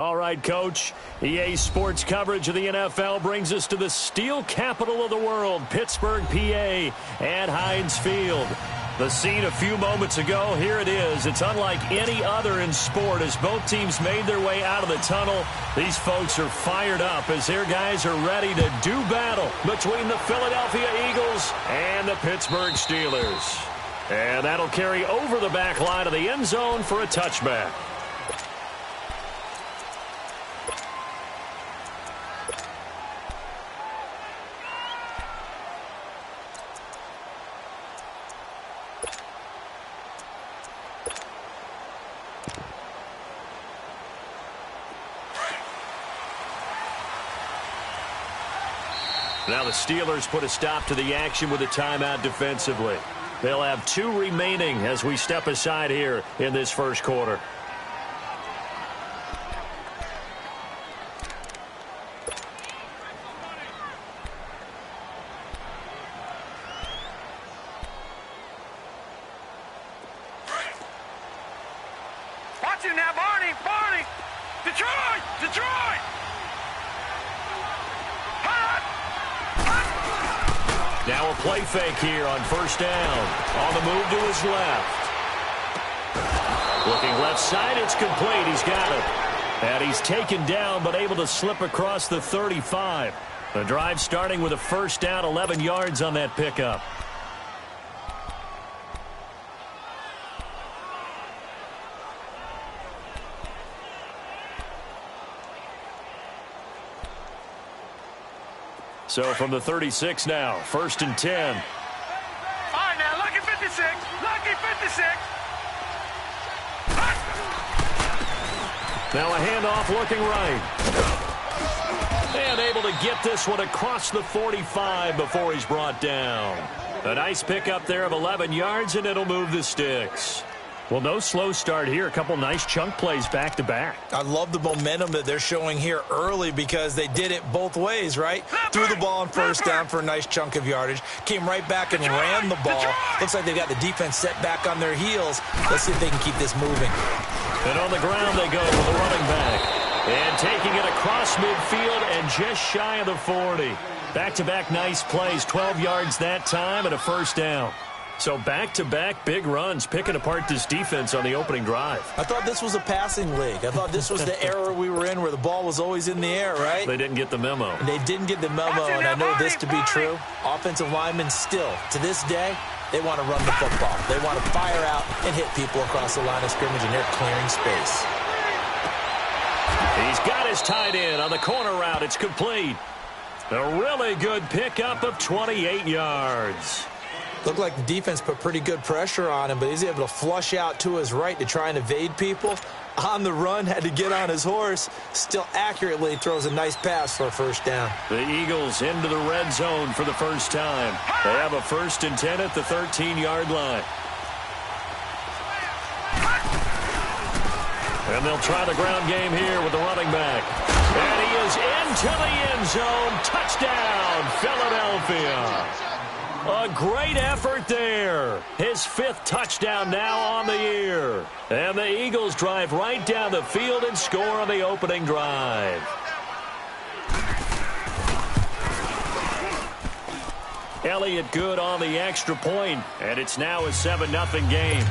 All right, Coach. EA Sports coverage of the NFL brings us to the steel capital of the world, Pittsburgh, PA, at Heinz Field. The scene a few moments ago, here it is. It's unlike any other in sport as both teams made their way out of the tunnel. These folks are fired up as their guys are ready to do battle between the Philadelphia Eagles and the Pittsburgh Steelers. And that'll carry over the back line of the end zone for a touchback. Now the Steelers put a stop to the action with a timeout defensively. They'll have 2 remaining as we step aside here in this first quarter. Watch him now, Barney! Barney! Detroit! Detroit! Now a play fake here on first down. On the move to his left. Looking left side, it's complete. He's got it. And he's taken down, but able to slip across the 35. The drive starting with a first down, 11 yards on that pickup. So from the 36 now, first and 10. All right, now, lucky 56. Lucky 56. Now a handoff looking right. And able to get this one across the 45 before he's brought down. A nice pickup there of 11 yards, and it'll move the sticks. Well, no slow start here. A couple nice chunk plays back-to-back. I love the momentum that they're showing here early because they did it both ways, right? Threw the ball on first down for a nice chunk of yardage. Came right back and ran the ball. Looks like they've got the defense set back on their heels. Let's see if they can keep this moving. And on the ground they go with the running back. And taking it across midfield and just shy of the 40. Back-to-back nice plays. 12 yards that time and a first down. So back-to-back big runs, picking apart this defense on the opening drive. I thought this was a passing league. I thought this was the era we were in where the ball was always in the air, right? They didn't get the memo. And they didn't get the memo, and I know this to be true. Offensive linemen still, to this day, they want to run the football. They want to fire out and hit people across the line of scrimmage, and they're clearing space. He's got his tight end on the corner route. It's complete. A really good pickup of 28 yards. Looked like the defense put pretty good pressure on him, but he's able to flush out to his right to try and evade people. On the run, had to get on his horse. Still accurately throws a nice pass for a first down. The Eagles into the red zone for the first time. They have a first and 10 at the 13-yard line. And they'll try the ground game here with the running back. And he is into the end zone. Touchdown, Philadelphia. A great effort there. His 5th touchdown now on the year. And the Eagles drive right down the field and score on the opening drive. Elliott good on the extra point, and it's now a 7-0 game.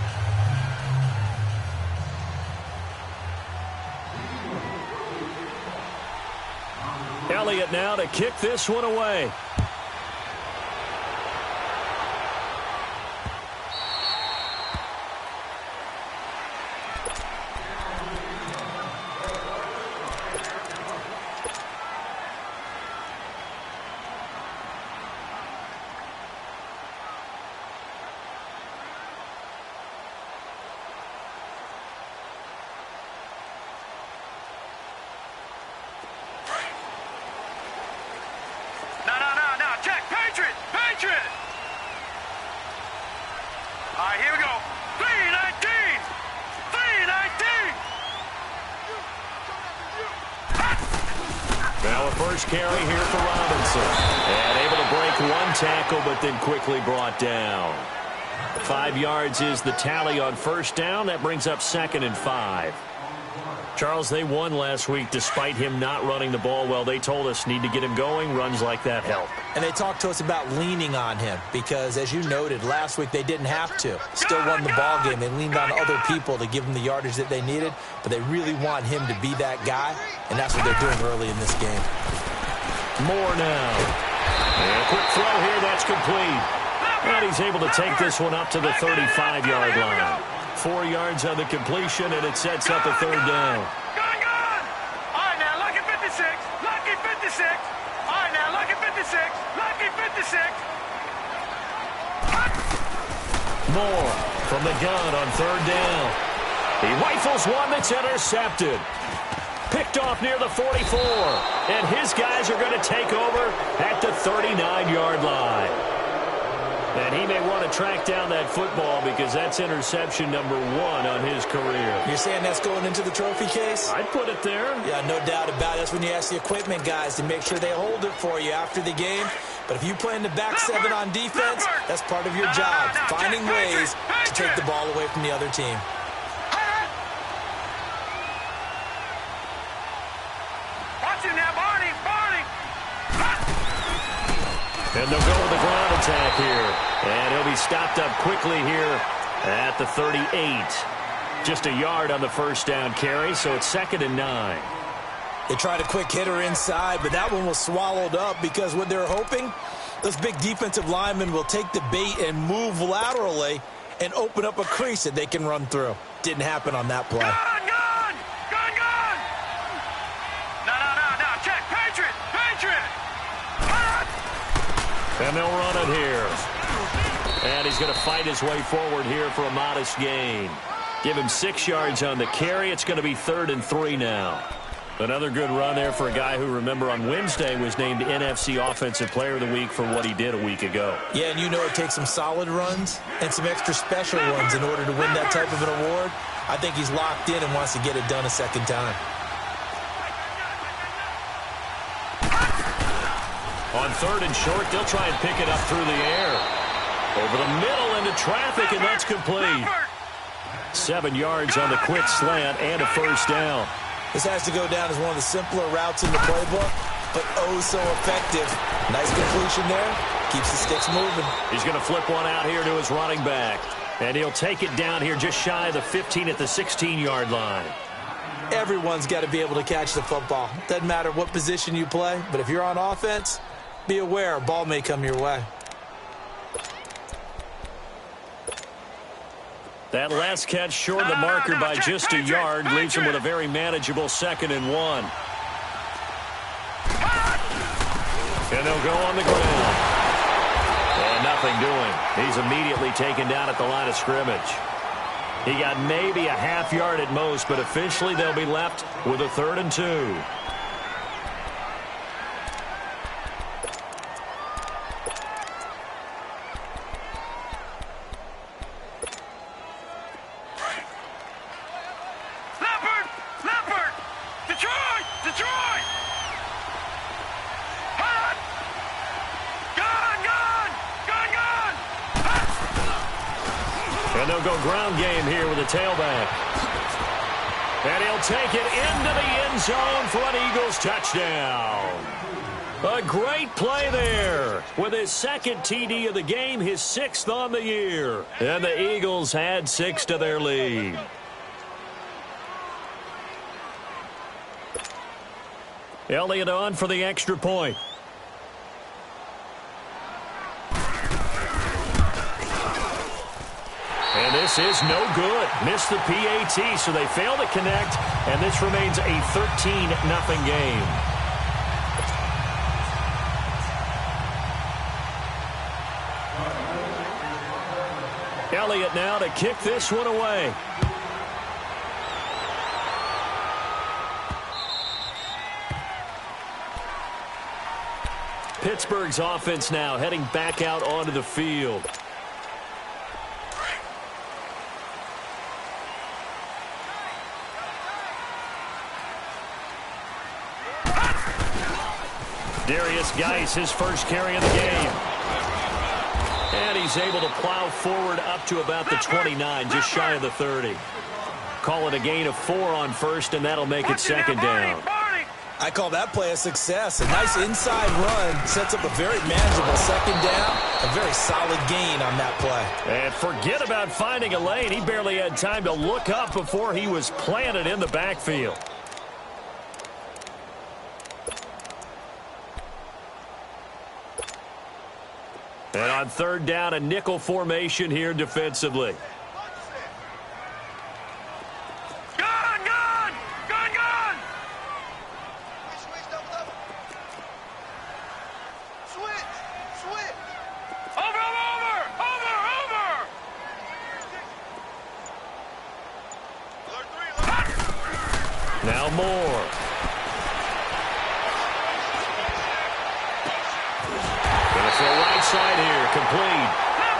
Elliott now to kick this one away. All right, here we go. 319! 319! Now a first carry here for Robinson. And able to break one tackle, but then quickly brought down. 5 yards is the tally on first down. That brings up 2nd and 5. Charles, they won last week despite him not running the ball well. They told us need to get him going. Runs like that help. And they talked to us about leaning on him because, as you noted, last week they didn't have to. Still won the ball game. They leaned on other people to give them the yardage that they needed, but they really want him to be that guy, and that's what they're doing early in this game. More now. And a quick throw here. That's complete. And he's able to take this one up to the 35-yard line. 4 yards on the completion, and it sets up a third down. Gone! All right, now, lucky 56. Lucky 56. All right, now, lucky 56. Lucky 56. Moore from the gun on third down. He rifles one that's intercepted. Picked off near the 44. And his guys are going to take over at the 39-yard line. And he may want to track down that football because that's interception number 1 on his career. You're saying that's going into the trophy case? I'd put it there. Yeah, no doubt about it. That's when you ask the equipment guys to make sure they hold it for you after the game. But if you play in the back 7 on defense, that's part of your job, finding ways to take the ball away from the other team. Watch it now, Barney. And they'll go with the ground attack here. And he'll be stopped up quickly here at the 38. Just a yard on the first down carry, so it's 2nd and 9. They tried a quick hitter inside, but that one was swallowed up because what they're hoping, those big defensive linemen will take the bait and move laterally and open up a crease that they can run through. Didn't happen on that play. Gone! No. Check. Patriot. And they'll run it here. And he's going to fight his way forward here for a modest gain. Give him 6 yards on the carry. It's going to be 3rd and 3 now. Another good run there for a guy who, remember, on Wednesday was named NFC Offensive Player of the Week for what he did a week ago. Yeah, and you know it takes some solid runs and some extra special ones in order to win that type of an award. I think he's locked in and wants to get it done a second time. On 3rd and short, they'll try and pick it up through the air. Over the middle into traffic, and that's complete. 7 yards on the quick slant and a first down. This has to go down as one of the simpler routes in the playbook, but oh so effective. Nice completion there. Keeps the sticks moving. He's going to flip one out here to his running back. And he'll take it down here just shy of the 15 at the 16-yard line. Everyone's got to be able to catch the football. Doesn't matter what position you play, but if you're on offense, be aware a ball may come your way. That last catch short of the marker by just a yard leaves him with a very manageable 2nd and 1. And they'll go on the ground. And nothing doing. He's immediately taken down at the line of scrimmage. He got maybe a half yard at most, but officially they'll be left with a 3rd and 2. Leopard! Detroit! Hot! Gone! And they'll go ground game here with a tailback. And he'll take it into the end zone for an Eagles touchdown. A great play there. With his 2nd TD of the game, his 6th on the year. And the Eagles add 6 to their lead. Elliott on for the extra point. And this is no good. Missed the PAT, so they fail to connect, and this remains a 13-0 game. Elliott now to kick this one away. Pittsburgh's offense now heading back out onto the field. Darius Geis, his first carry of the game. And he's able to plow forward up to about the 29, just shy of the 30. Call it a gain of 4 on first, and that'll make it second down. I call that play a success. A nice inside run sets up a very manageable second down. A very solid gain on that play. And forget about finding a lane. He barely had time to look up before he was planted in the backfield. And on third down, a nickel formation here defensively. Now Moore. Gonna throw right side here, complete.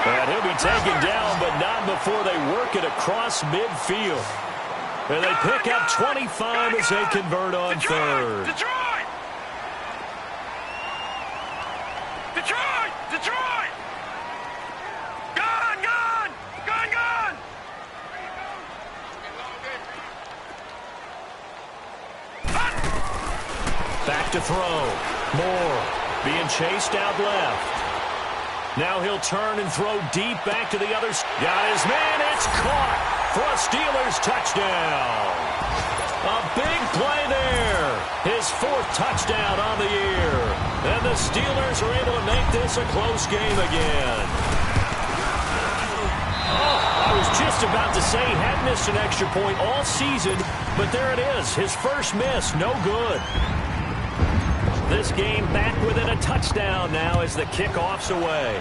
And he'll be taken down, but not before they work it across midfield. And they pick up 25 as they convert on third. Detroit! Detroit! Detroit! Gone! Gone! Gone! Gone! Back to throw. Moore being chased out left. Now he'll turn and throw deep back to the other. Got his man. It's caught for a Steelers touchdown. A big play there. His 4th touchdown on the year. And the Steelers are able to make this a close game again. Oh, I was just about to say he had missed an extra point all season, but there it is. His first miss, no good. This game back within a touchdown now as the kickoff's away.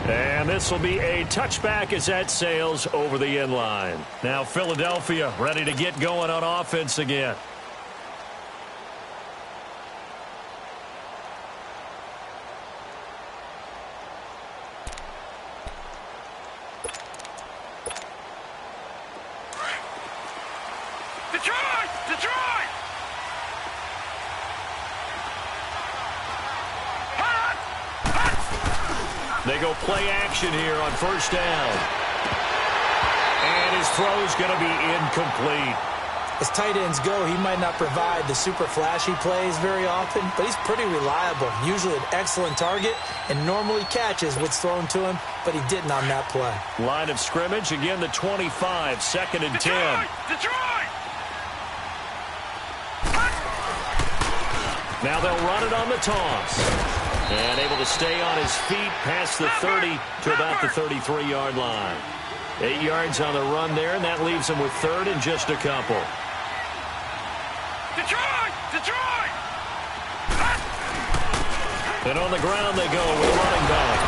And this will be a touchback as that sails over the end line. Now Philadelphia ready to get going on offense again. Detroit! Detroit! They go play action here on first down. And his throw's going to be incomplete. As tight ends go, he might not provide the super flashy plays very often, but he's pretty reliable. Usually an excellent target and normally catches what's thrown to him, but he didn't on that play. Line of scrimmage, again the 25, 2nd and 10. Detroit! Now they'll run it on the toss. And able to stay on his feet past the 30 to about the 33-yard line. 8 yards on the run there, and that leaves him with 3rd and just a couple. Detroit! Detroit! And on the ground they go with running back.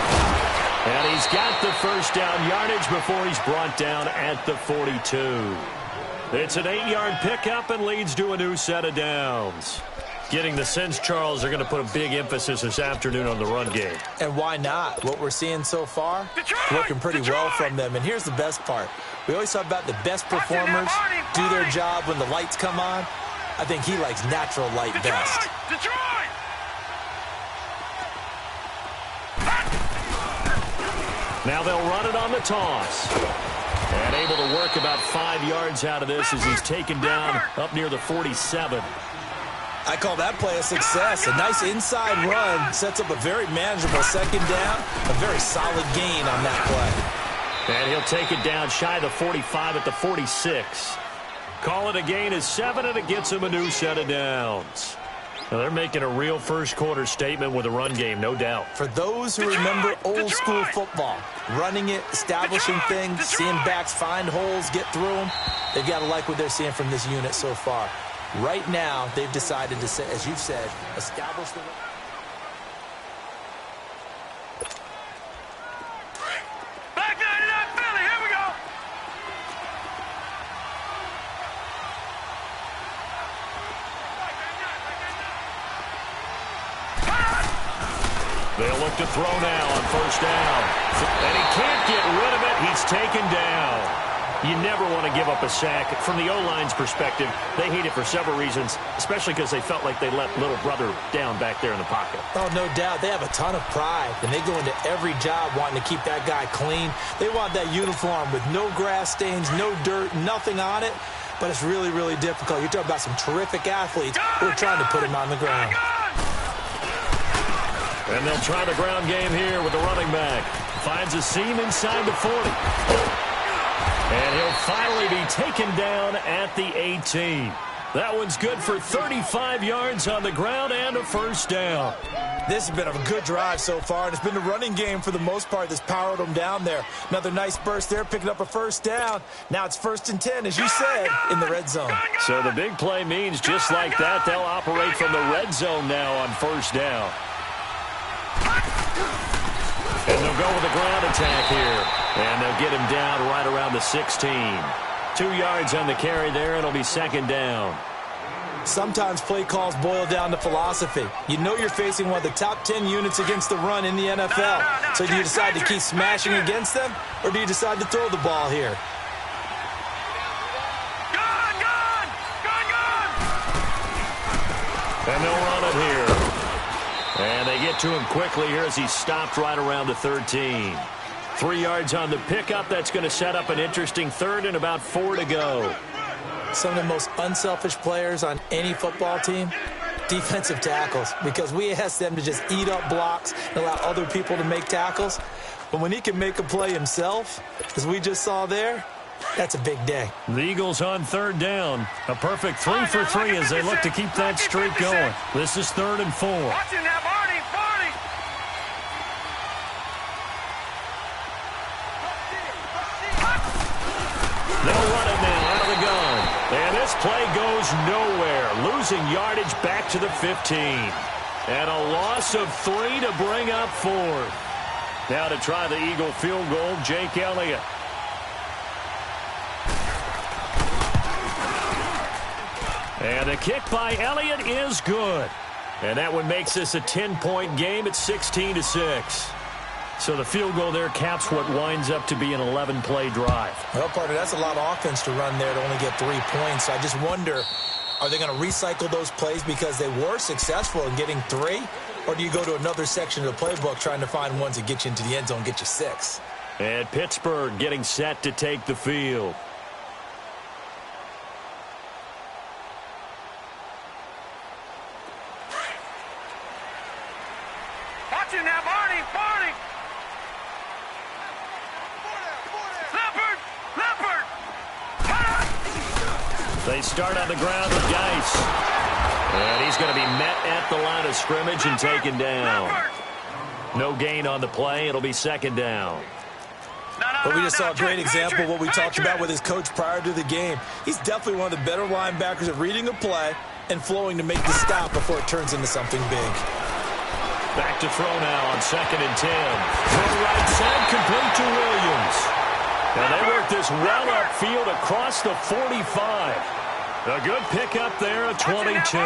And he's got the first down yardage before he's brought down at the 42. It's an 8-yard pickup and leads to a new set of downs. Getting the sense, Charles, they're going to put a big emphasis this afternoon on the run game. And why not? What we're seeing so far, working pretty well from them. And here's the best part. We always talk about the best performers do their job when the lights come on. I think he likes natural light best. Detroit! Now they'll run it on the toss. And able to work about 5 yards out of this as he's taken down up near the 47. I call that play a success. A nice inside run sets up a very manageable second down. A very solid gain on that play. And he'll take it down shy of the 45 at the 46. Call it a gain of 7, and it gets him a new set of downs. Now they're making a real first-quarter statement with a run game, no doubt. For those who remember old-school football, running it, establishing things, seeing backs find holes, get through them, they've got to like what they're seeing from this unit so far. Right now, they've decided to, as you've said, establish the... Back 99 Philly, here we go! They'll look to throw now on first down. And he can't get rid of it. He's taken down. You never want to give up a sack. From the O-line's perspective, they hate it for several reasons, especially because they felt like they let little brother down back there in the pocket. Oh, no doubt. They have a ton of pride, and they go into every job wanting to keep that guy clean. They want that uniform with no grass stains, no dirt, nothing on it, but it's really, really difficult. You're talking about some terrific athletes who are trying to put him on the ground. And they'll try the ground game here with the running back. Finds a seam inside the 40. And he'll finally be taken down at the 18. That one's good for 35 yards on the ground and a first down. This has been a good drive so far, and it's been the running game for the most part that's powered them down there. Another nice burst there, picking up a first down. Now it's 1st and 10, as you said, in the red zone. So the big play means just like that, they'll operate from the red zone now on first down. And they'll go with a ground attack here. And they'll get him down right around the 16. 2 yards on the carry there, and it'll be second down. Sometimes play calls boil down to philosophy. You know you're facing one of the top 10 units against the run in the NFL. So do you decide to keep smashing against them, or do you decide to throw the ball here? And they'll run it here. And they get to him quickly here as he's stopped right around the 13. 3 yards on the pickup. That's going to set up an interesting third and about 4 to go. Some of the most unselfish players on any football team, defensive tackles, because we ask them to just eat up blocks and allow other people to make tackles. But when he can make a play himself, as we just saw there, that's a big day. The Eagles on third down. A perfect 3 for 3 as they look to keep that streak going. This is 3rd and 4. Watching that, Barney, Barney. They'll run it now out of the gun. And this play goes nowhere. Losing yardage back to the 15. And a loss of 3 to bring up 4. Now to try the Eagle field goal, Jake Elliott. And the kick by Elliott is good. And that one makes this a 10-point game at 16-6. So the field goal there caps what winds up to be an 11-play drive. Well, partner, that's a lot of offense to run there to only get 3 points. I just wonder, are they going to recycle those plays because they were successful in getting 3? Or do you go to another section of the playbook trying to find ones that get you into the end zone, get you 6? And Pittsburgh getting set to take the field. Watching that, Barney, Barney. Leopard, Leopard. They start on the ground with Geis. And he's going to be met at the line of scrimmage and taken down. No gain on the play. It'll be second down. But we just saw a great example of what we talked about with his coach prior to the game. He's definitely one of the better linebackers at reading a play and flowing to make the stop before it turns into something big. Back to throw now on 2nd and 10. Throw right side, complete to Williams. And they work this well upfield across the 45. A good pickup there at 22.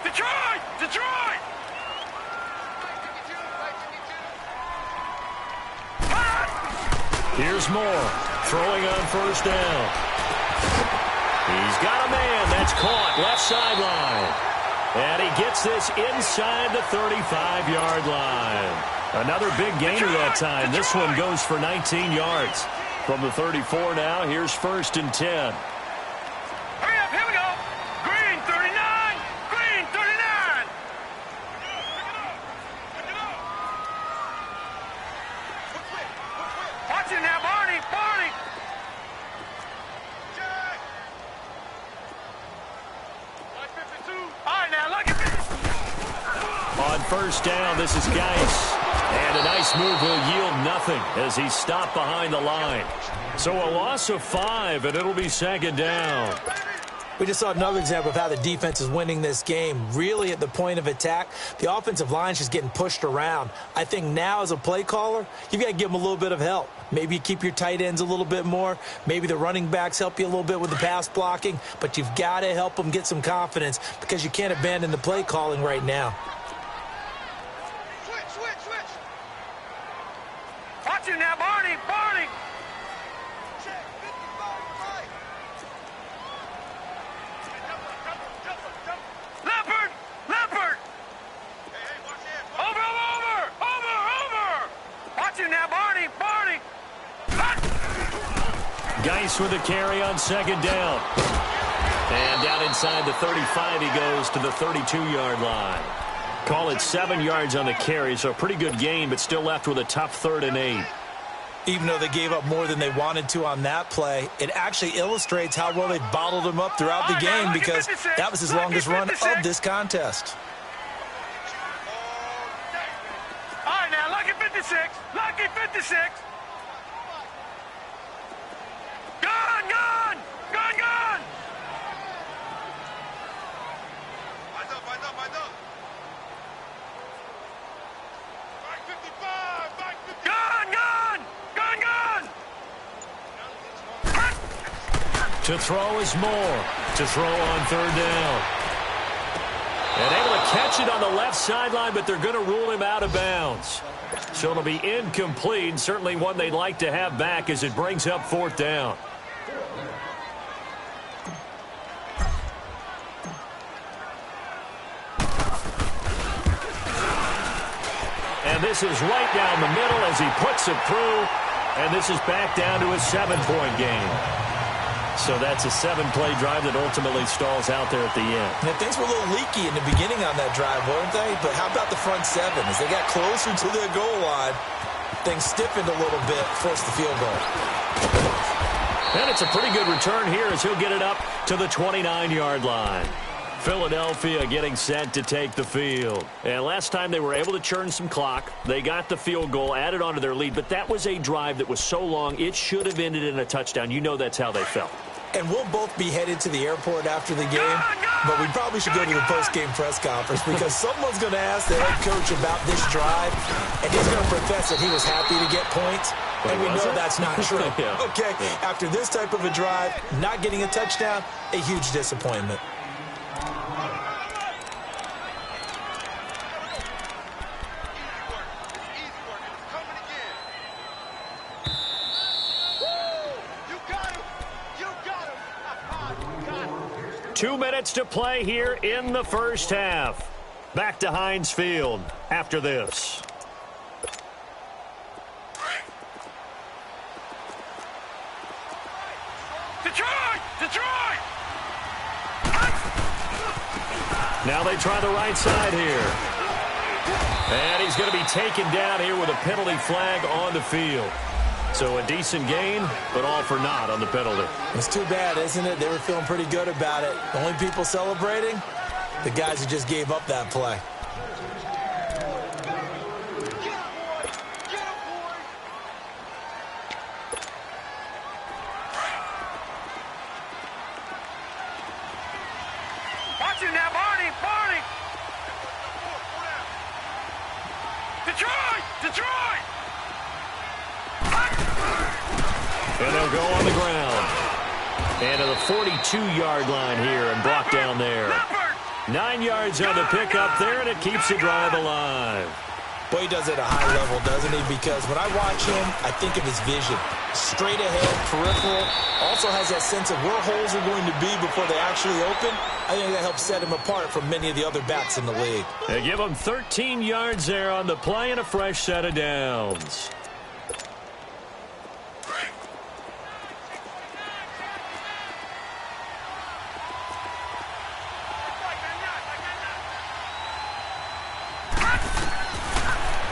Detroit! Detroit! Here's Moore, throwing on first down. He's got a man that's caught left sideline. And he gets this inside the 35-yard line. Another big gainer that time. This one goes for 19 yards. From the 34 now, here's 1st and 10. Hurry up, here we go. Green 39, Green 39. Watching now, Barney, Barney. All right, now look at this. On first down, this is Geis. And a nice move will yield nothing as he's stopped behind the line. So a loss of 5, and it'll be second down. We just saw another example of how the defense is winning this game. Really at the point of attack, the offensive line is just getting pushed around. I think now as a play caller, you've got to give them a little bit of help. Maybe you keep your tight ends a little bit more. Maybe the running backs help you a little bit with the pass blocking. But you've got to help them get some confidence because you can't abandon the play calling right now. Switch. Watch you now, Barney. Barney. Leopard. Leopard. Over. Watch you now, Barney. Barney. Geis with a carry on second down. And down inside the 35, he goes to the 32-yard line. Call it 7 yards on the carry, so a pretty good gain, but still left with a tough 3rd and 8. Even though they gave up more than they wanted to on that play, it actually illustrates how well they bottled him up throughout the game because that was his longest run of this contest. All right, now, lucky 56. Lucky 56. Gun, gun. Gun, gun. Gun, gun. Gun, gun. To throw is Moore. To throw on 3rd down. And able to catch it on the left sideline, but they're going to rule him out of bounds. So it'll be incomplete, certainly one they'd like to have back as it brings up 4th down. And this is right down the middle as he puts it through. And this is back down to a 7-point game. So that's a 7-play drive that ultimately stalls out there at the end. Now, things were a little leaky in the beginning on that drive, weren't they? But how about the front 7? As they got closer to their goal line, things stiffened a little bit, forced the field goal. And it's a pretty good return here as he'll get it up to the 29-yard line. Philadelphia getting set to take the field. And last time they were able to churn some clock. They got the field goal, added on to their lead, but that was a drive that was so long it should have ended in a touchdown. You know that's how they felt. And we'll both be headed to the airport after the game, but we probably should go to the post-game press conference because someone's going to ask the head coach about this drive, and he's going to profess that he was happy to get points, and we know that's not true. Okay, after this type of a drive, not getting a touchdown, a huge disappointment. Two minutes to play here in the first half. Back to Heinz Field after this. Detroit! Detroit! Now they try the right side here. And he's going to be taken down here with a penalty flag on the field. So a decent gain, but all for naught on the penalty. It's too bad, isn't it? They were feeling pretty good about it. The only people celebrating, the guys who just gave up that play. Watch it now, Barney! Barney! Detroit! Detroit! And they'll go on the ground. And to the 42-yard line here and brought down there. 9 yards on the pickup there, and it keeps the drive alive. Boy, he does it at a high level, doesn't he? Because when I watch him, I think of his vision. Straight ahead, peripheral. Also has that sense of where holes are going to be before they actually open. I think that helps set him apart from many of the other backs in the league. They give him 13 yards there on the play and a fresh set of downs.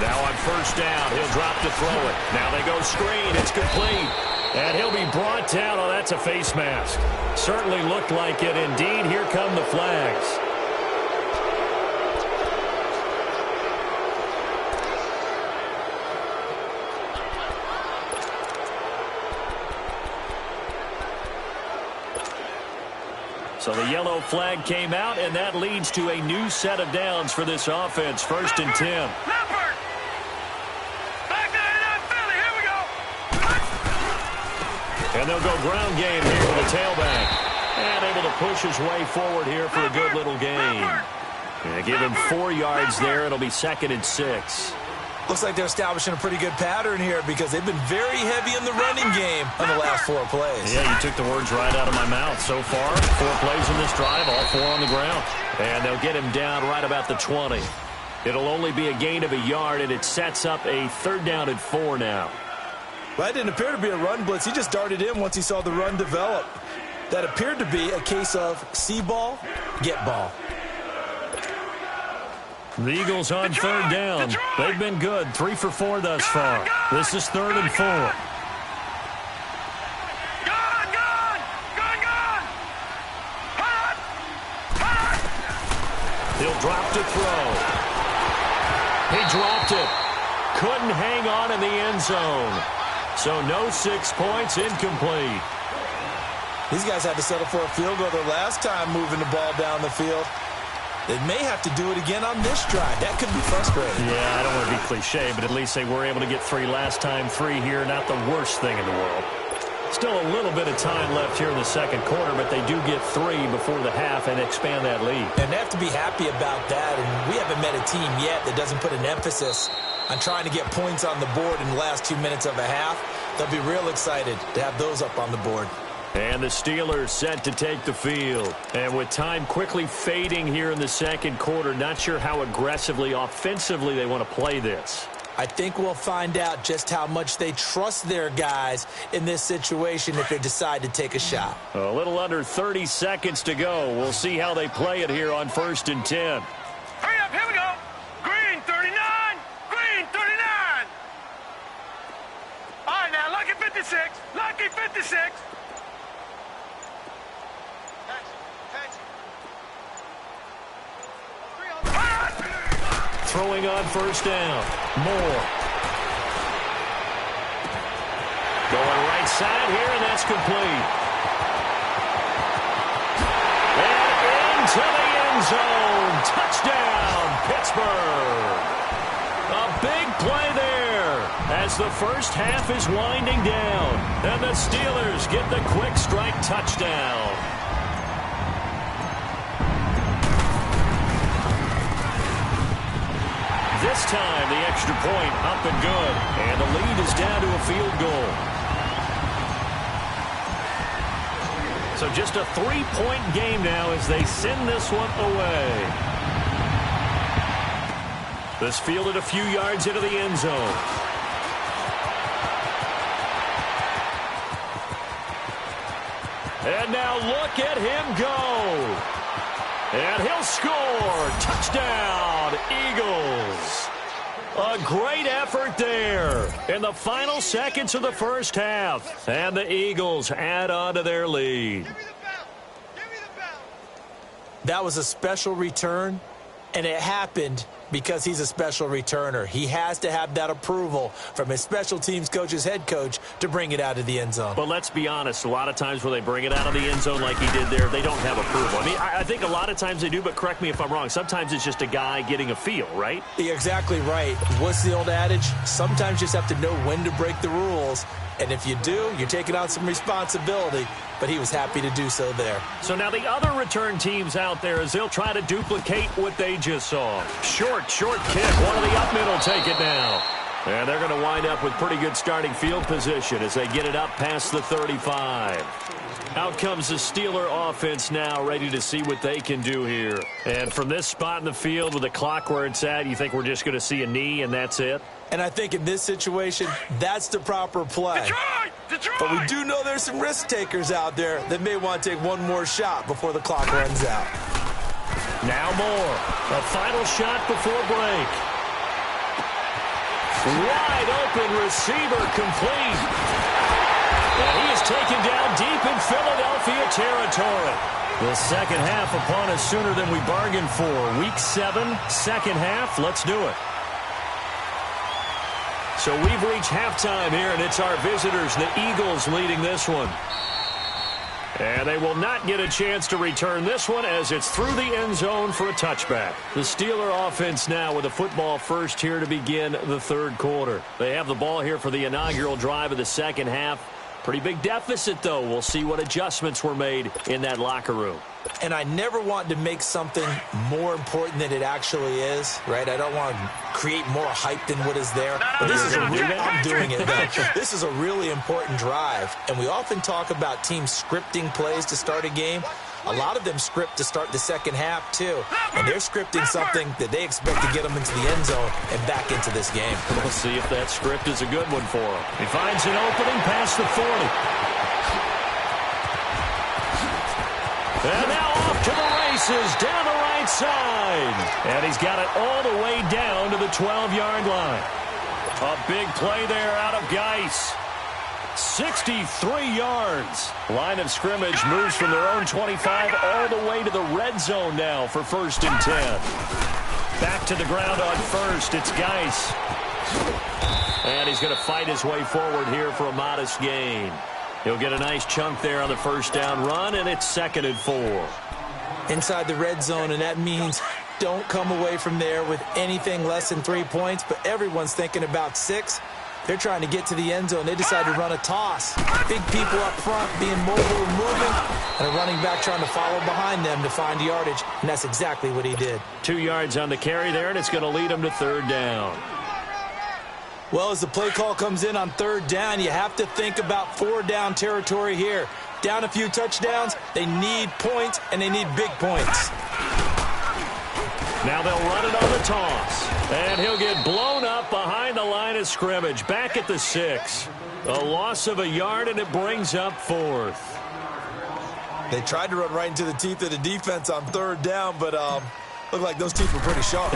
Now on first down, he'll drop to throw it. Now they go screen. It's complete. And he'll be brought down. Oh, that's a face mask. Certainly looked like it. Indeed, here come the flags. So the yellow flag came out, and that leads to a new set of downs for this offense. 1st and 10. And they'll go ground game here with the tailback. And able to push his way forward here for a good little gain. And give him 4 yards there. It'll be 2nd and 6. Looks like they're establishing a pretty good pattern here because they've been very heavy in the running game on the last 4 plays. Yeah, you took the words right out of my mouth. So far, 4 plays in this drive, all 4 on the ground. And they'll get him down right about the 20. It'll only be a gain of a yard, and it sets up a 3rd down and 4 now. Well, that didn't appear to be a run blitz. He just darted in once he saw the run develop. That appeared to be a case of see ball, get ball. The Eagles on 3rd down. They've been good. 3 for 4 thus far. This is 3rd and 4. He'll drop to throw. He dropped it. Couldn't hang on in the end zone. So no 6 points, incomplete. These guys had to settle for a field goal their last time moving the ball down the field. They may have to do it again on this drive. That could be frustrating. Yeah, I don't want to be cliche, but at least they were able to get 3 last time. 3 here, not the worst thing in the world. Still a little bit of time left here in the second quarter, but they do get 3 before the half and expand that lead. And they have to be happy about that. And we haven't met a team yet that doesn't put an emphasis on trying to get points on the board in the last 2 minutes of a half. They'll be real excited to have those up on the board. And the Steelers set to take the field. And with time quickly fading here in the second quarter, not sure how aggressively, offensively they want to play this. I think we'll find out just how much they trust their guys in this situation if they decide to take a shot. A little under 30 seconds to go. We'll see how they play it here on 1st and 10. Hurry up, here we go. Green 39, green 39. All right, now, lucky 56, lucky 56. Throwing on 1st down. Moore. Going right side here, and that's complete. And into the end zone. Touchdown, Pittsburgh. A big play there as the first half is winding down. And the Steelers get the quick strike touchdown. This time, the extra point up and good. And the lead is down to a field goal. So just a 3-point game now as they send this one away. This fielded a few yards into the end zone. And now look at him go. And he'll score. Touchdown, Eagles. A great effort there in the final seconds of the first half. And the Eagles add on to their lead. That was a special return, and it happened because he's a special returner. He has to have that approval from his special teams coach's head coach to bring it out of the end zone. But let's be honest, a lot of times when they bring it out of the end zone like he did there, they don't have approval. I mean, I think a lot of times they do, but correct me if I'm wrong. Sometimes it's just a guy getting a feel, right? You're exactly right. What's the old adage? Sometimes you just have to know when to break the rules. And if you do, you're taking on some responsibility. But he was happy to do so there. So now the other return teams out there as they'll try to duplicate what they just saw. Short kick. One of the up middle take it now. And they're going to wind up with pretty good starting field position as they get it up past the 35. Out comes the Steeler offense now, ready to see what they can do here. And from this spot in the field with the clock where it's at, you think we're just going to see a knee and that's it? And I think in this situation, that's the proper play. Detroit! But we do know there's some risk takers out there that may want to take one more shot before the clock runs out. Now Moore. A final shot before break. Wide open receiver complete. And he is taken down deep in Philadelphia territory. The second half upon us sooner than we bargained for. Week 7, second half. Let's do it. So we've reached halftime here, and it's our visitors, the Eagles, leading this one. And they will not get a chance to return this one as it's through the end zone for a touchback. The Steeler offense now with a football first here to begin the third quarter. They have the ball here for the inaugural drive of the second half. Pretty big deficit, though. We'll see what adjustments were made in that locker room. And I never want to make something more important than it actually is, right? I don't want to create more hype than what is there. But this is I'm doing it, though. This is a really important drive. And we often talk about teams scripting plays to start a game. A lot of them script to start the second half, too. And they're scripting something that they expect to get them into the end zone and back into this game. We'll see if that script is a good one for him. He finds an opening past the 40. And now off to the races down the right side. And he's got it all the way down to the 12-yard line. A big play there out of Geis. 63 yards. Line of scrimmage moves from their own 25 all the way to the red zone now for 1st and 10. Back to the ground on first. It's Geis. And he's going to fight his way forward here for a modest gain. He'll get a nice chunk there on the first down run, and it's 2nd and 4. Inside the red zone, and that means don't come away from there with anything less than 3 points, but everyone's thinking about 6. They're trying to get to the end zone. They decide to run a toss. Big people up front being mobile and moving, and a running back trying to follow behind them to find yardage, and that's exactly what he did. 2 yards on the carry there, and it's going to lead him to 3rd down. Well, as the play call comes in on 3rd down, you have to think about 4-down territory here. Down a few touchdowns, they need points, and they need big points. Now they'll run it on the toss. And he'll get blown up behind the line of scrimmage. Back at the 6. A loss of a yard, and it brings up 4th. They tried to run right into the teeth of the defense on 3rd down, but looked like those teeth were pretty sharp.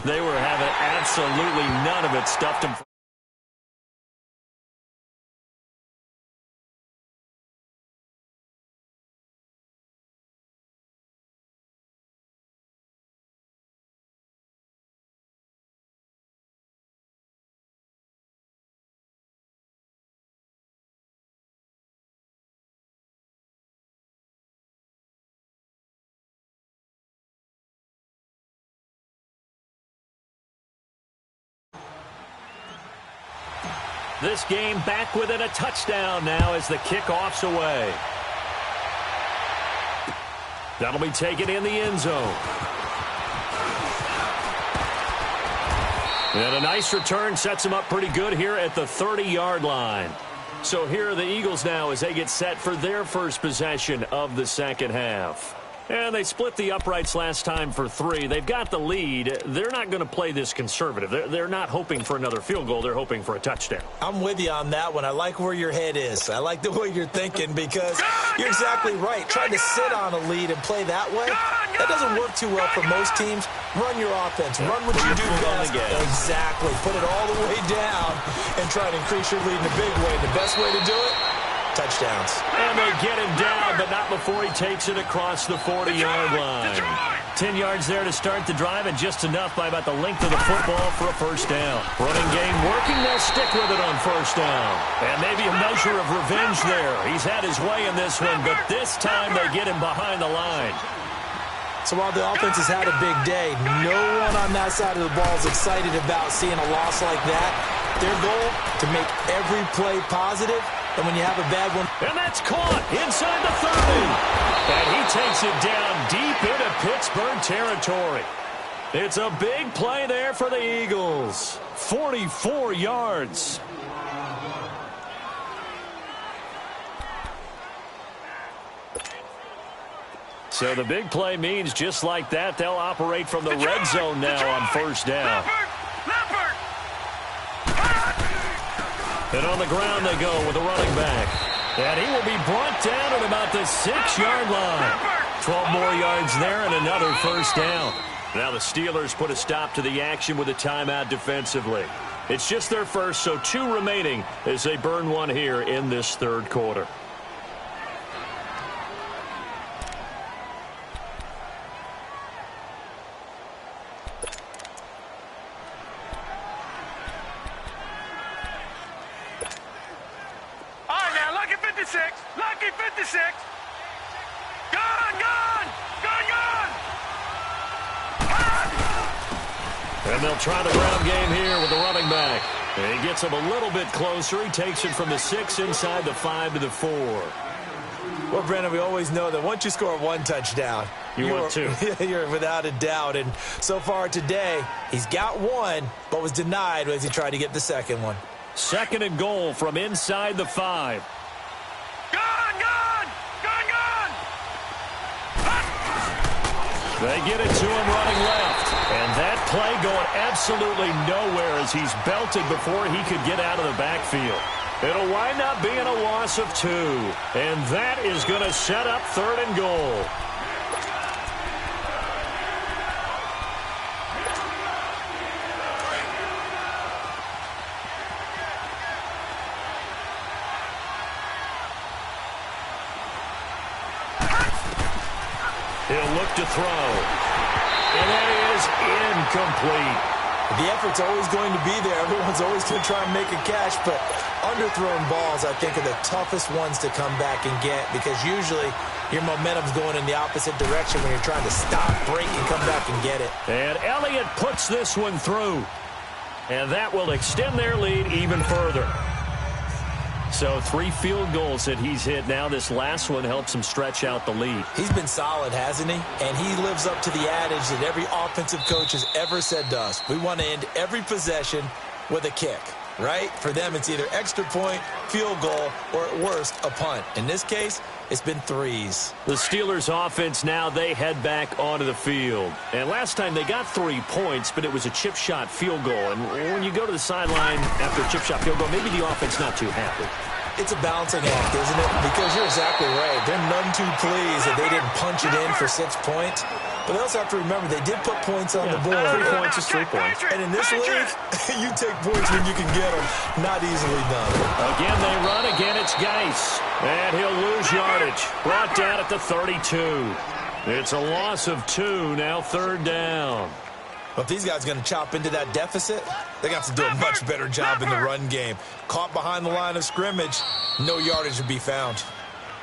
They were having absolutely none of it. Stuffed them. This game back within a touchdown now as the kickoff's away. That'll be taken in the end zone. And a nice return sets him up pretty good here at the 30-yard line. So here are the Eagles now as they get set for their first possession of the second half. And they split the uprights last time for 3. They've got the lead. They're not going to play this conservative. They're not hoping for another field goal. They're hoping for a touchdown. I'm with you on that one. I like where your head is. I like the way you're thinking because you're exactly right. Trying to sit on a lead and play that way, that doesn't work too well for most teams. Run your offense. Run what you do best. Exactly. Put it all the way down and try to increase your lead in a big way. The best way to do it? Touchdowns. And they get him down, but not before he takes it across the 40-yard line. 10 yards there to start the drive, and just enough by about the length of the football for a first down. Running game working, they'll stick with it on first down. And maybe a measure of revenge there. He's had his way in this one, but this time they get him behind the line. So while the offense has had a big day, no one on that side of the ball is excited about seeing a loss like that. Their goal, to make every play positive. And when you have a bad one. And that's caught inside the 30. And he takes it down deep into Pittsburgh territory. It's a big play there for the Eagles. 44 yards. So the big play means just like that, they'll operate from the red zone now on first down. And on the ground they go with a running back. And he will be brought down at about the 6-yard line. 12 more yards there and another first down. Now the Steelers put a stop to the action with a timeout defensively. It's just their first, so 2 remaining as they burn one here in this third quarter. Lucky 56. Gone. And they'll try the ground game here with the running back. He gets him a little bit closer. He takes it from the 6 inside the 5 to the 4. Well, Brandon, we always know that once you score one touchdown, you're 2. You're without a doubt. And so far today, he's got one, but was denied as he tried to get the second one. 2nd and goal from inside the 5. They get it to him running left. And that play going absolutely nowhere as he's belted before he could get out of the backfield. It'll wind up being a loss of 2. And that is going to set up 3rd and goal. He'll look to throw. And that is incomplete. The effort's always going to be there. Everyone's always going to try and make a catch, but underthrown balls, I think, are the toughest ones to come back and get because usually your momentum's going in the opposite direction when you're trying to stop, break, and come back and get it. And Elliott puts this one through. And that will extend their lead even further. So 3 field goals that he's hit now. This last one helps him stretch out the lead. He's been solid, hasn't he? And he lives up to the adage that every offensive coach has ever said to us. We want to end every possession with a kick, right? For them, it's either extra point, field goal, or at worst, a punt. In this case, it's been 3s. The Steelers offense now, they head back onto the field. And last time they got 3 points, but it was a chip shot field goal. And when you go to the sideline after a chip shot field goal, maybe the offense not too happy. It's a balancing act, isn't it? Because you're exactly right. They're none too pleased that they didn't punch it in for 6 points. But they also have to remember they did put points on the board. 3 points is 3 points. And in this league, you take points when you can get them. Not easily done. Again, they run. Again, it's Geis. And he'll lose yardage. Brought down at the 32. It's a loss of 2. Now 3rd down. Well, if these guys are going to chop into that deficit, they got to do a much better job in the run game. Caught behind the line of scrimmage, no yardage to be found.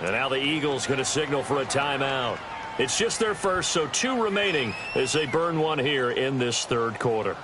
And now the Eagles going to signal for a timeout. It's just their first, so 2 remaining as they burn one here in this 3rd quarter.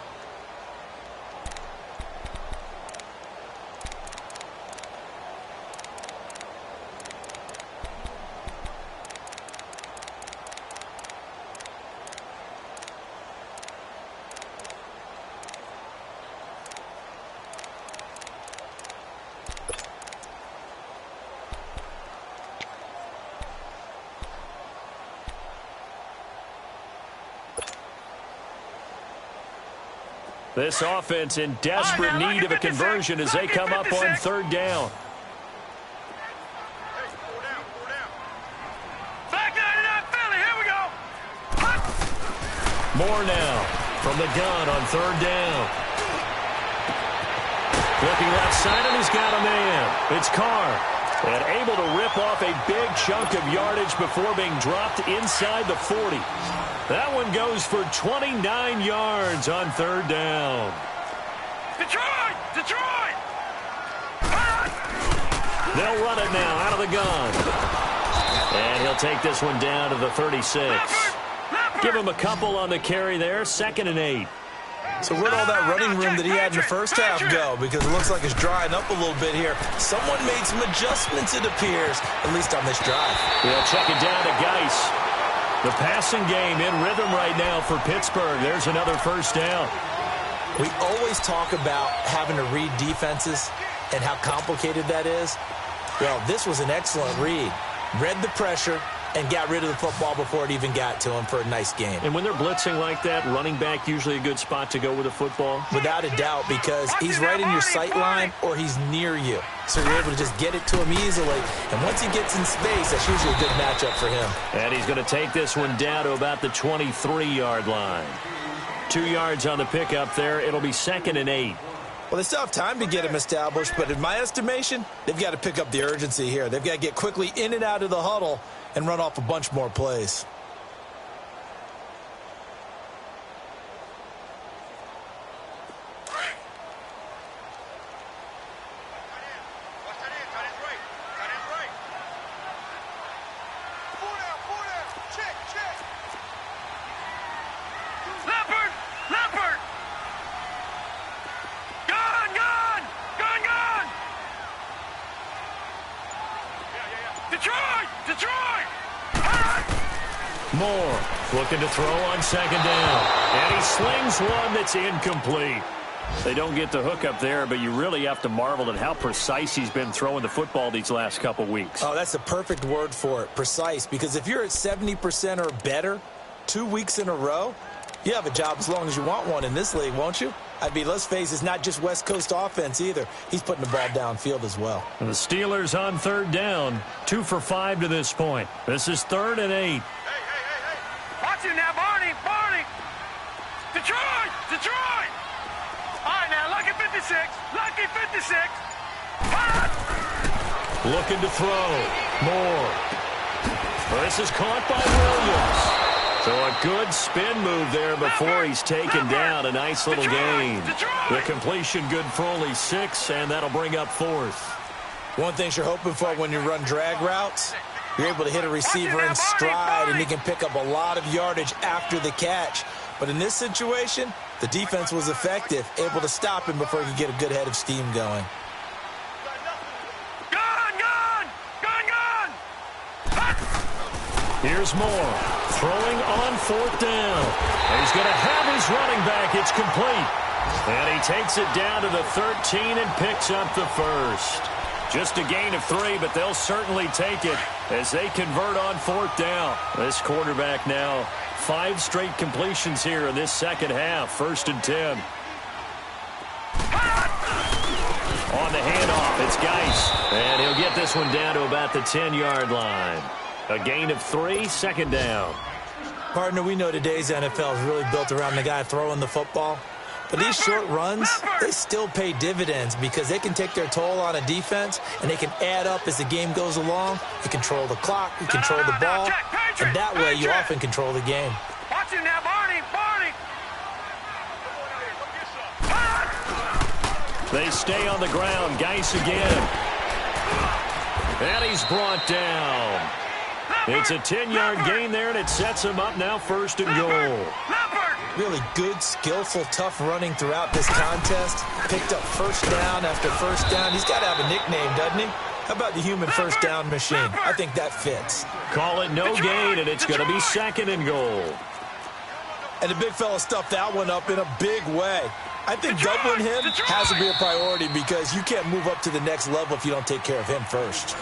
This offense in desperate need of a conversion as they come up on 3rd down. More now from the gun on 3rd down. Looking left side, and he's got a man. It's Carr. And able to rip off a big chunk of yardage before being dropped inside the 40. That one goes for 29 yards on 3rd down. Detroit! Detroit! They'll run it now out of the gun. And he'll take this one down to the 36. Give him a couple on the carry there. 2nd and 8. So where'd all that running room that he had in the first half go? Because it looks like it's drying up a little bit here. Someone made some adjustments, it appears, at least on this drive. They'll check it down to Geis. The passing game in rhythm right now for Pittsburgh. There's another 1st down. We always talk about having to read defenses and how complicated that is. Well, this was an excellent read. Read the pressure and got rid of the football before it even got to him for a nice game. And when they're blitzing like that, running back usually a good spot to go with the football? Without a doubt, because he's right in your sight line or he's near you. So you're able to just get it to him easily. And once he gets in space, that's usually a good matchup for him. And he's going to take this one down to about the 23-yard line. 2 yards on the pickup there. It'll be 2nd and 8. Well, they still have time to get him established, but in my estimation, they've got to pick up the urgency here. They've got to get quickly in and out of the huddle and run off a bunch more plays. Leopard! Leopard! Gun! Gun! Detroit! Detroit! Moore looking to throw on second down. And he slings one that's incomplete. They don't get the hook up there, but you really have to marvel at how precise he's been throwing the football these last couple weeks. Oh, that's the perfect word for it, precise, because if you're at 70% or better 2 weeks in a row, you have a job as long as you want one in this league, won't you? I mean, let's face it, it's not just West Coast offense either. He's putting the ball downfield as well. The Steelers on third down, 2 for 5 to this point. This is 3rd and 8. Hey. Watch it now, Barney! Detroit! Detroit! All right, now, lucky 56. Lucky 56. Looking to throw. Moore. This is caught by Williams. So a good spin move there before he's taken down. A nice little gain. The completion good for only 6, and that'll bring up 4th. One thing you're hoping for when you run drag routes, you're able to hit a receiver in stride, and he can pick up a lot of yardage after the catch. But in this situation, the defense was effective, able to stop him before he could get a good head of steam going. Here's Moore, throwing on 4th down. He's going to have his running back. It's complete. And he takes it down to the 13 and picks up the first. Just a gain of 3, but they'll certainly take it as they convert on 4th down. This quarterback now 5 straight completions here in this second half. 1st and 10. On the handoff, it's Geis. And he'll get this one down to about the 10-yard line. A gain of 3, 2nd down. Partner, we know today's NFL is really built around the guy throwing the football. But these short runs, they still pay dividends because they can take their toll on a defense, and they can add up as the game goes along. You control the clock, you control the ball, and that way you often control the game. Watch him now, Barney! They stay on the ground. Geis again. And he's brought down. It's a 10-yard gain there, and it sets him up now 1st and goal. Really good, skillful, tough running throughout this contest. Picked up 1st down after 1st down. He's got to have a nickname, doesn't he? How about the human 1st down machine? I think that fits. Call it no gain, and it's going to be 2nd and goal. And the big fella stuffed that one up in a big way. I think doubling him has to be a priority because you can't move up to the next level if you don't take care of him first.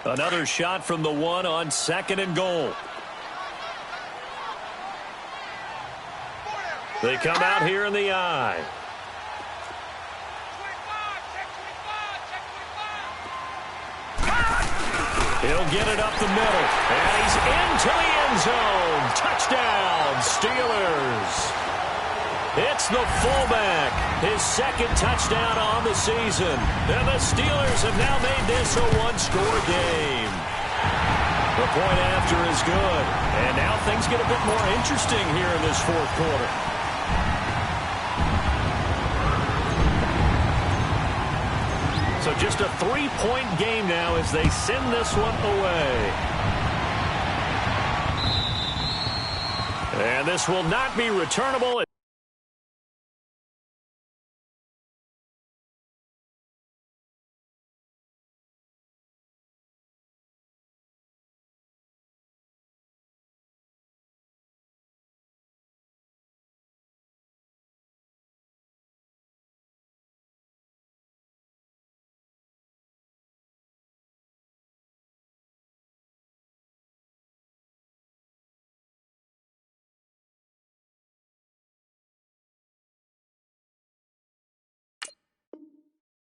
Another shot from the 1 on 2nd and goal. They come out here in the I. He'll get it up the middle, and he's into the end zone. Touchdown, Steelers. It's the fullback, his 2nd touchdown on the season. And the Steelers have now made this a 1-score game. The point after is good. And now things get a bit more interesting here in this 4th quarter. So just a 3-point game now as they send this one away. And this will not be returnable.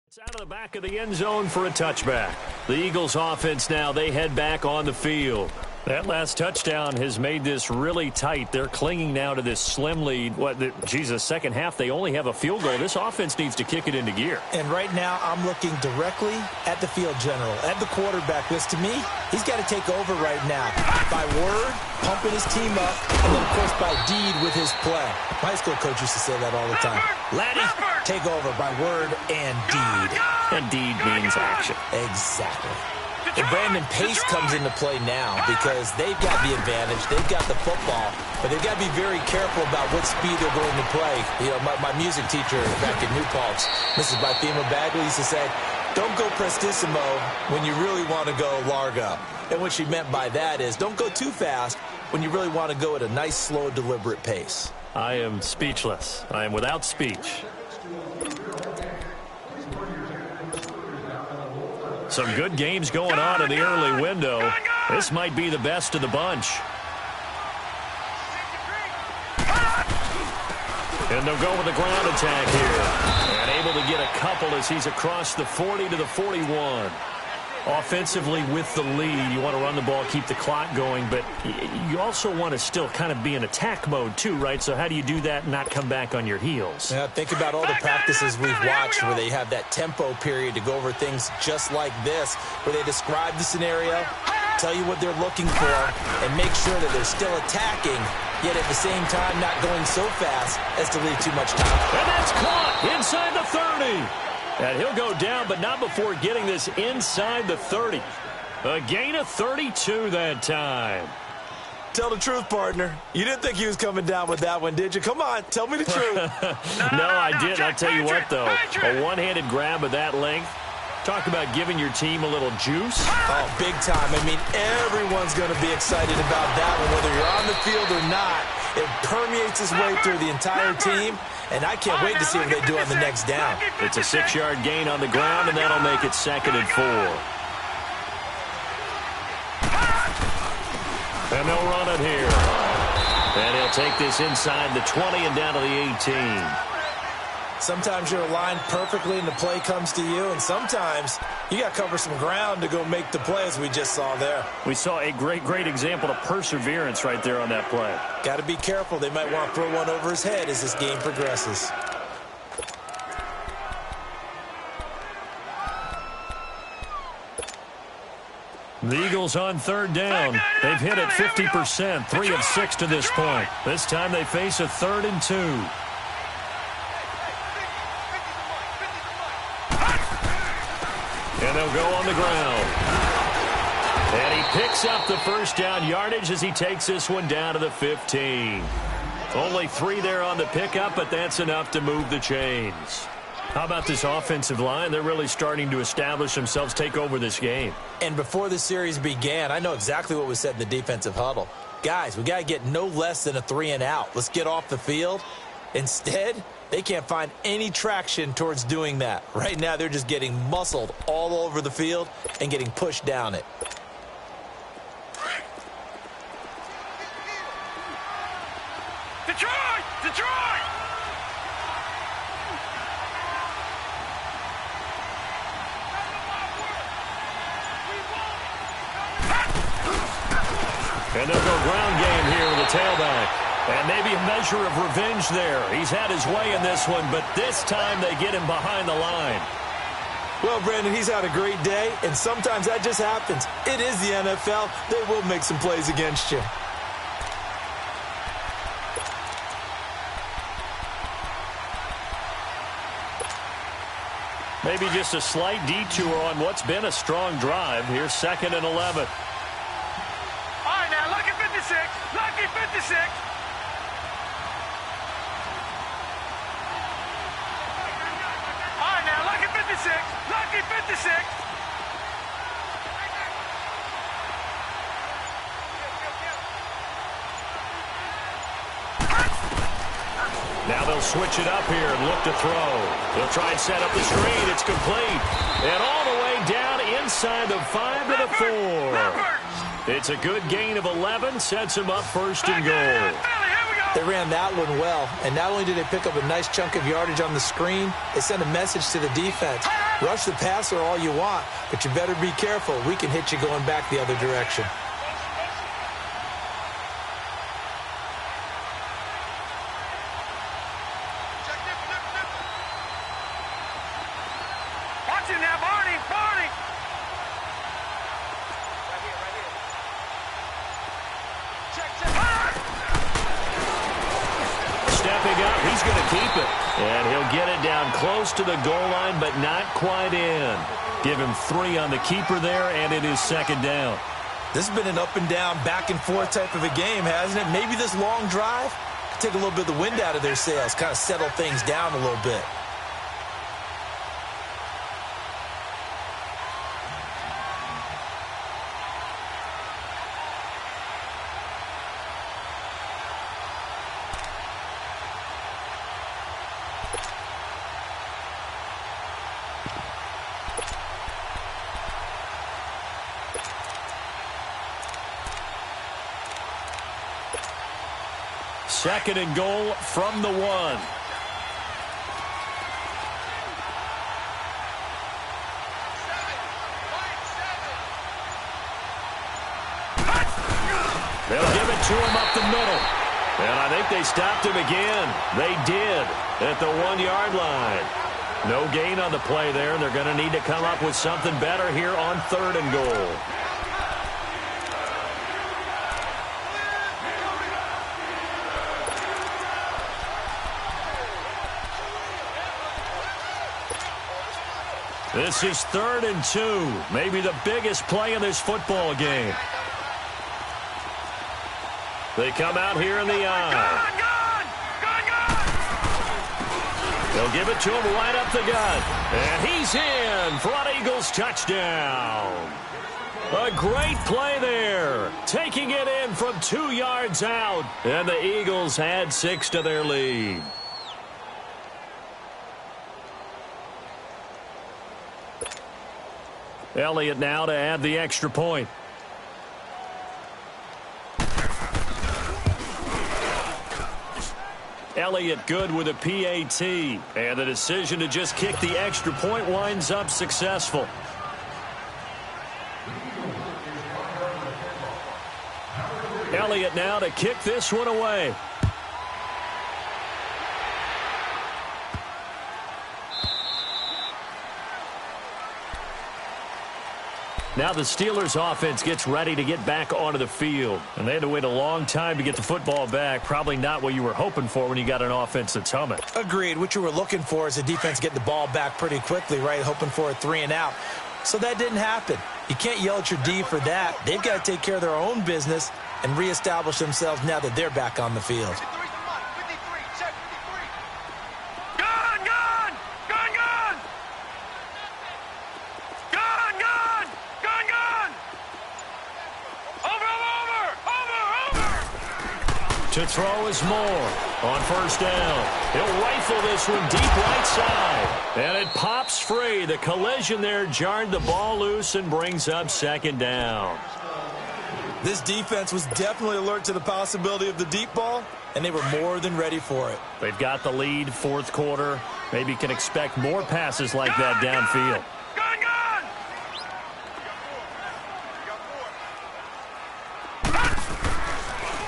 It's out of the back of the end zone for a touchback. The Eagles offense now, they head back on the field. That last touchdown has made this really tight. They're clinging now to this slim lead. Second half, they only have a field goal. This offense needs to kick it into gear. And right now, I'm looking directly at the field general, at the quarterback. Because to me, he's got to take over right now. By word, pumping his team up, and then, of course, by deed with his play. My high school coach used to say that all the time. Laddie, take over by word and deed. And deed means action. Exactly. And Brandon, pace comes into play now because they've got the advantage. They've got the football, but they've got to be very careful about what speed they're going to play. You know, my music teacher back in New Paltz, Mrs. Bythema Bagley, used to say, don't go prestissimo when you really want to go largo. And what she meant by that is don't go too fast when you really want to go at a nice, slow, deliberate pace. I am speechless. I am without speech. Some good games going on in the early window. This might be the best of the bunch. And they'll go with the ground attack here. And able to get a couple as he's across the 40 to the 41. Offensively with the lead, you want to run the ball, keep the clock going, but you also want to still kind of be in attack mode too, right? So how do you do that and not come back on your heels? Yeah, think about all the practices we've watched where they have that tempo period to go over things just like this, where they describe the scenario, tell you what they're looking for, and make sure that they're still attacking, yet at the same time not going so fast as to leave too much time. And that's caught inside the 30. And he'll go down, but not before getting this inside the 30. A gain of 32 that time. Tell the truth, partner. You didn't think he was coming down with that one, did you? Come on, tell me the truth. No, I didn't. I'll tell you what, though. A one-handed grab of that length. Talk about giving your team a little juice. Oh, big time. I mean, everyone's going to be excited about that one, whether you're on the field or not. It permeates its way through the entire team, and I can't wait to see what they do on the next down. It's a 6-yard gain on the ground, and that'll make it 2nd and 4. And they'll run it here. And he'll take this inside the 20 and down to the 18. Sometimes you're aligned perfectly and the play comes to you, and sometimes you got to cover some ground to go make the play, as we just saw there. We saw a great example of perseverance right there on that play. Got to be careful. They might want to throw one over his head as this game progresses. The Eagles on 3rd down. They've hit it 50%, 3 of 6 to this point. This time they face a 3rd and 2. And they'll go on the ground. And he picks up the first down yardage as he takes this one down to the 15. Only 3 there on the pickup, but that's enough to move the chains. How about this offensive line? They're really starting to establish themselves, take over this game. And before the series began, I know exactly what was said in the defensive huddle. Guys, we got to get no less than a 3 and out. Let's get off the field. Instead, they can't find any traction towards doing that. Right now, they're just getting muscled all over the field and getting pushed down it. Detroit! Detroit! And they'll go ground game here with the tailback. And maybe a measure of revenge there. He's had his way in this one, but this time they get him behind the line. Well, Brandon, he's had a great day, and sometimes that just happens. It is the NFL. They will make some plays against you. Maybe just a slight detour on what's been a strong drive. Here's 2nd and 11. All right, now, lucky 56. Lucky 56. All right, now, lucky 56. Lucky 56. Now they'll switch it up here and look to throw. They'll try and set up the screen. It's complete. And all the way down inside the 5 to the 4. It's a good gain of 11. Sets him up 1st and goal. They ran that one well, and not only did they pick up a nice chunk of yardage on the screen, they sent a message to the defense. Rush the passer all you want, but you better be careful. We can hit you going back the other direction. He's going to keep it. And he'll get it down close to the goal line, but not quite in. Give him 3 on the keeper there, and it is second down. This has been an up and down, back and forth type of a game, hasn't it? Maybe this long drive could take a little bit of the wind out of their sails, kind of settle things down a little bit. Second and goal from the 1. They'll give it to him up the middle. And I think they stopped him again. They did at the 1-yard line. No gain on the play there. They're going to need to come up with something better here on 3rd and goal. This is 3rd and 2. Maybe the biggest play in this football game. They come out here in the eye. They'll give it to him right up the gut. And he's in for an Eagles touchdown. A great play there. Taking it in from 2 yards out. And the Eagles add 6 to their lead. Elliott now to add the extra point. Elliott good with a PAT. And the decision to just kick the extra point winds up successful. Elliott now to kick this one away. Now the Steelers offense gets ready to get back onto the field. And they had to wait a long time to get the football back. Probably not what you were hoping for when you got an offense that's humming. Agreed. What you were looking for is a defense getting the ball back pretty quickly, right? Hoping for a 3 and out. So that didn't happen. You can't yell at your D for that. They've got to take care of their own business and reestablish themselves now that they're back on the field. To throw is Moore on 1st down. He'll rifle this one deep right side. And it pops free. The collision there jarred the ball loose and brings up 2nd down. This defense was definitely alert to the possibility of the deep ball, and they were more than ready for it. They've got the lead, 4th quarter. Maybe can expect more passes like that downfield.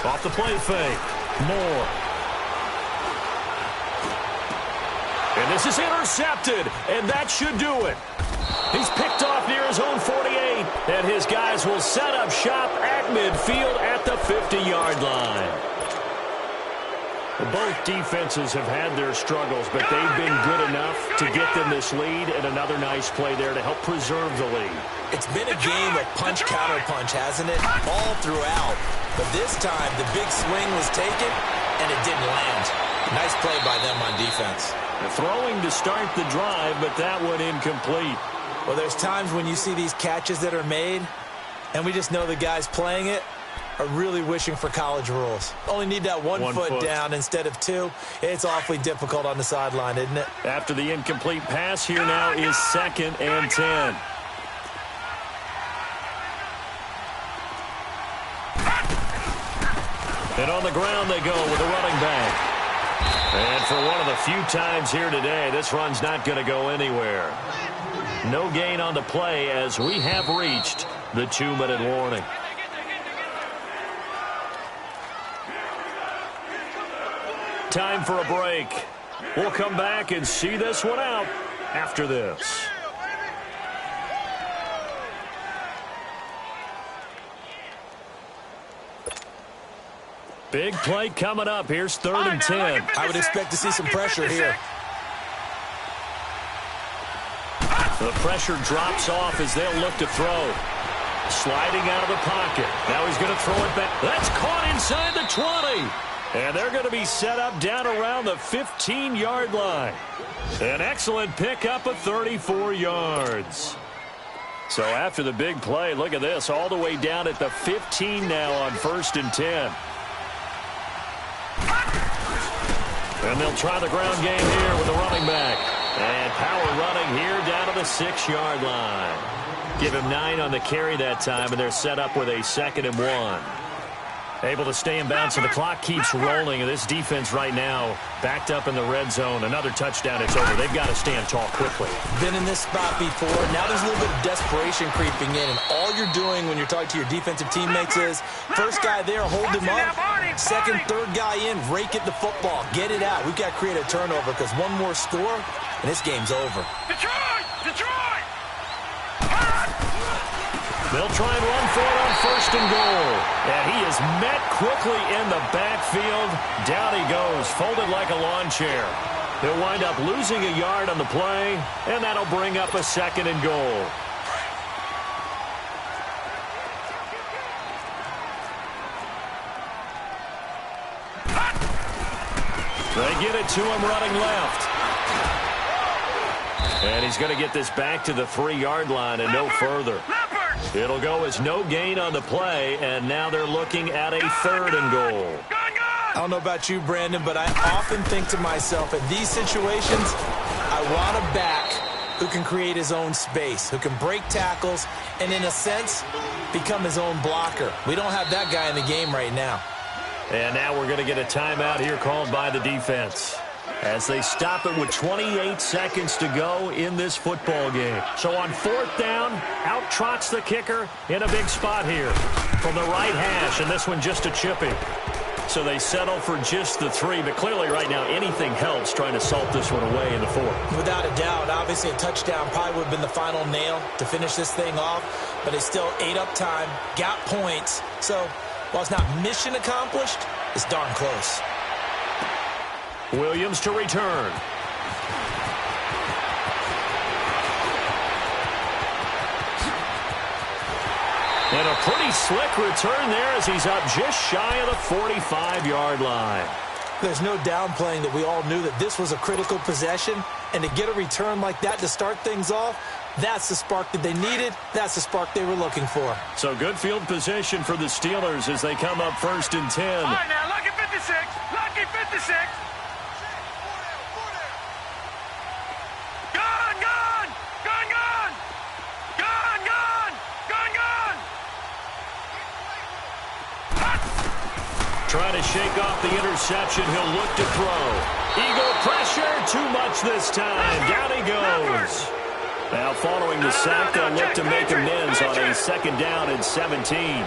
Off the play fake. Moore. And this is intercepted, and that should do it. He's picked off near his own 48, and his guys will set up shop at midfield at the 50-yard line. Both defenses have had their struggles, but they've been good enough to get them this lead, and another nice play there to help preserve the lead. It's been a game of punch-counter-punch, hasn't it? All throughout. But this time, the big swing was taken, and it didn't land. Nice play by them on defense. Throwing to start the drive, but that one incomplete. Well, there's times when you see these catches that are made, and we just know the guys playing it are really wishing for college rules. Only need that one foot down instead of 2. It's awfully difficult on the sideline, isn't it? After the incomplete pass, here now is 2nd and 10. And on the ground they go with a running back. And for one of the few times here today, this run's not going to go anywhere. No gain on the play as we have reached the 2-minute warning. Time for a break. We'll come back and see this one out after this. Big play coming up. Here's 3rd and 10. I would expect to see some pressure here. The pressure drops off as they'll look to throw. Sliding out of the pocket. Now he's going to throw it back. That's caught inside the 20. And they're going to be set up down around the 15-yard line. An excellent pickup of 34 yards. So after the big play, look at this, all the way down at the 15 now on 1st and 10. And they'll try the ground game here with the running back. And power running here down to the 6-yard line. Give him 9 on the carry that time, and they're set up with a 2nd and 1. Able to stay in bounds, and the clock keeps rolling. And this defense right now backed up in the red zone. Another touchdown, it's over. They've got to stand tall quickly. Been in this spot before. Now there's a little bit of desperation creeping in, and all you're doing when you're talking to your defensive teammates is, first guy there, hold him up. Second, third guy in, rake at the football. Get it out. We've got to create a turnover because one more score, and this game's over. Detroit! Detroit! They'll try and run for it on 1st and goal. And he is met quickly in the backfield. Down he goes, folded like a lawn chair. He'll wind up losing a yard on the play, and that'll bring up a 2nd and goal. They get it to him running left. And he's going to get this back to the 3-yard line and no further. It'll go as no gain on the play, and now they're looking at a 3rd and goal. I don't know about you, Brandon, but I often think to myself, in these situations, I want a back who can create his own space, who can break tackles, and in a sense, become his own blocker. We don't have that guy in the game right now. And now we're going to get a timeout here called by the defense as they stop it with 28 seconds to go in this football game. So on 4th down, out trots the kicker in a big spot here from the right hash, and this one just a chipping. So they settle for just the 3, but clearly right now anything helps trying to salt this one away in the 4th. Without a doubt, obviously a touchdown probably would have been the final nail to finish this thing off, but it's still ate up time, got points. So while it's not mission accomplished, it's darn close. Williams to return. And a pretty slick return there as he's up just shy of the 45-yard line. There's no downplaying that we all knew that this was a critical possession, and to get a return like that to start things off, that's the spark that they needed. That's the spark they were looking for. So good field position for the Steelers as they come up 1st and 10. All right, now, lucky 56. Lucky 56. Gone, gone. Gone, gone. Gone, gone. Gone, gone. Trying to shake off the interception. He'll look to throw. Eagle pressure. Too much this time. Down he goes. Now following the sack, they'll look to make amends on a 2nd down and 17.